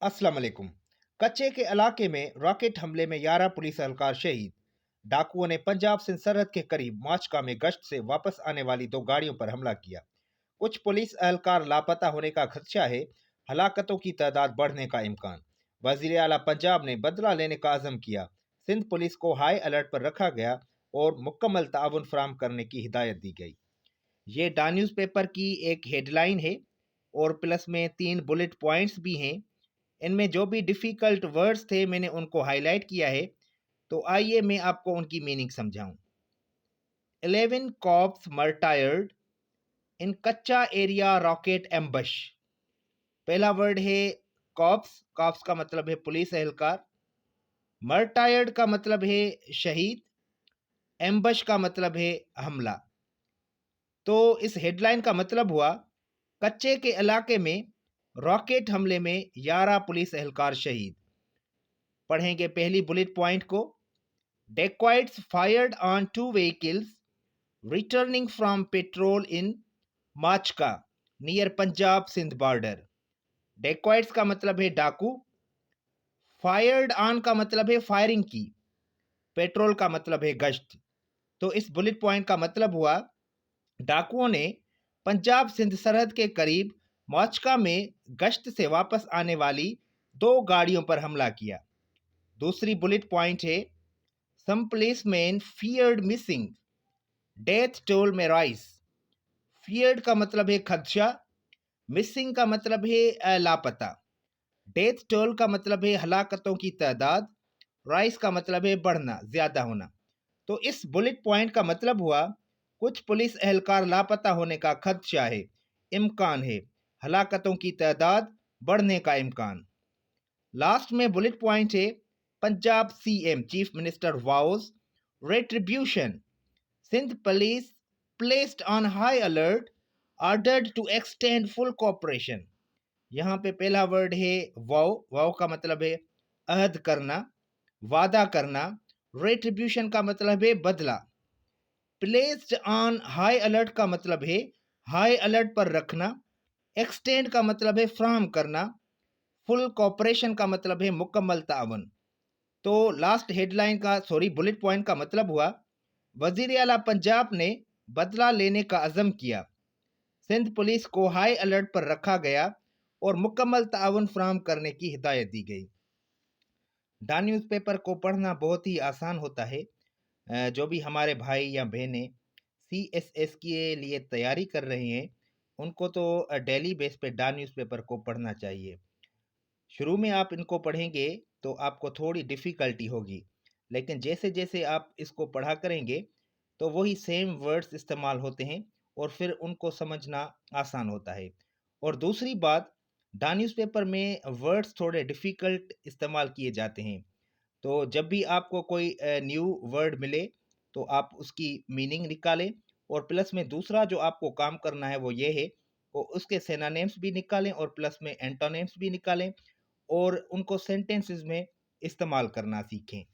अस्सलाम वालेकुम। कच्चे के इलाके में रॉकेट हमले में 11 पुलिस एहलकार शहीद। डाकुओं ने पंजाब सिंध सरहद के करीब माचका में गश्त से वापस आने वाली दो गाड़ियों पर हमला किया। कुछ पुलिस एहलकार लापता होने का खदशा है। हलाकतों की तादाद बढ़ने का इम्कान। वजीर आला पंजाब ने बदला लेने का अज़म किया। सिंध पुलिस को हाई अलर्ट पर रखा गया और मुकम्मल ताउन फराहम करने की हिदायत दी गई। ये डा न्यूज़ पेपर की एक हेडलाइन है और प्लस में 3 बुलेट पॉइंट्स भी हैं। इनमें जो भी डिफ़िकल्ट वर्ड्स थे मैंने उनको हाईलाइट किया है। तो आइए मैं आपको उनकी मीनिंग समझाऊं। 11 कॉप्स मर्टायर्ड इन कच्चा एरिया रॉकेट एम्बश। पहला वर्ड है कॉप्स। कॉप्स का मतलब है पुलिस एहलकार। मर्टायर्ड का मतलब है शहीद। एम्बश का मतलब है हमला। तो इस हेडलाइन का मतलब हुआ कच्चे के इलाके में रॉकेट हमले में 11 पुलिस एहलकार शहीद। पढ़ेंगे पहली बुलेट पॉइंट को। Dacoits fired on two vehicles returning from patrol in Machka near Punjab Sindh border. Dacoits का मतलब है डाकू। फायर्ड ऑन का मतलब है फायरिंग की। पेट्रोल का मतलब है गश्त। तो इस बुलेट पॉइंट का मतलब हुआ डाकुओं ने पंजाब सिंध सरहद के करीब मौचका में गश्त से वापस आने वाली दो गाड़ियों पर हमला किया। दूसरी बुलेट पॉइंट है Some policemen feared missing. Death toll में राइस। feared का मतलब है खदशा। मिसिंग का मतलब है लापता। डेथ टोल का मतलब है हलाकतों की तादाद। राइस का मतलब है बढ़ना, ज्यादा होना। तो इस बुलेट पॉइंट का मतलब हुआ कुछ पुलिस एहलकार लापता होने का खदशा है, इम्कान है, हलाकतों की तादाद बढ़ने का इम्कान। लास्ट में बुलेट पॉइंट है Punjab CM chief minister वाउज retribution. Sindh police placed on high alert ordered to extend full cooperation. यहाँ पे पहला वर्ड है वाव। वाव का मतलब है अहद करना, वादा करना। रेट्रीब्यूशन का मतलब है बदला। प्लेस्ड ऑन हाई अलर्ट का मतलब है हाई अलर्ट पर रखना। एक्सटेंड का मतलब है फ्राहम करना। फुल कॉपरेशन का मतलब है मुकम्मल तावन। तो लास्ट हेडलाइन का बुलेट पॉइंट का मतलब हुआ वजीर आला पंजाब ने बदला लेने का अज़म किया। सिंध पुलिस को हाई अलर्ट पर रखा गया और मुकम्मल ताउन फराहम करने की हिदायत दी गई। डा न्यूज़पेपर को पढ़ना बहुत ही आसान होता है। जो भी हमारे भाई या बहनें CSS के लिए तैयारी कर रहे हैं उनको तो डेली बेस पे डा न्यूज़पेपर को पढ़ना चाहिए। शुरू में आप इनको पढ़ेंगे तो आपको थोड़ी डिफ़िकल्टी होगी, लेकिन जैसे जैसे आप इसको पढ़ा करेंगे तो वही सेम वर्ड्स इस्तेमाल होते हैं और फिर उनको समझना आसान होता है। और दूसरी बात, डा न्यूज़पेपर में वर्ड्स थोड़े डिफ़िकल्ट इस्तेमाल किए जाते हैं। तो जब भी आपको कोई न्यू वर्ड मिले तो आप उसकी मीनिंग निकालें और प्लस में दूसरा जो आपको काम करना है वो ये है वो उसके सिनोनिम्स भी निकालें और प्लस में एंटोनिम्स भी निकालें और उनको सेंटेंसेस में इस्तेमाल करना सीखें।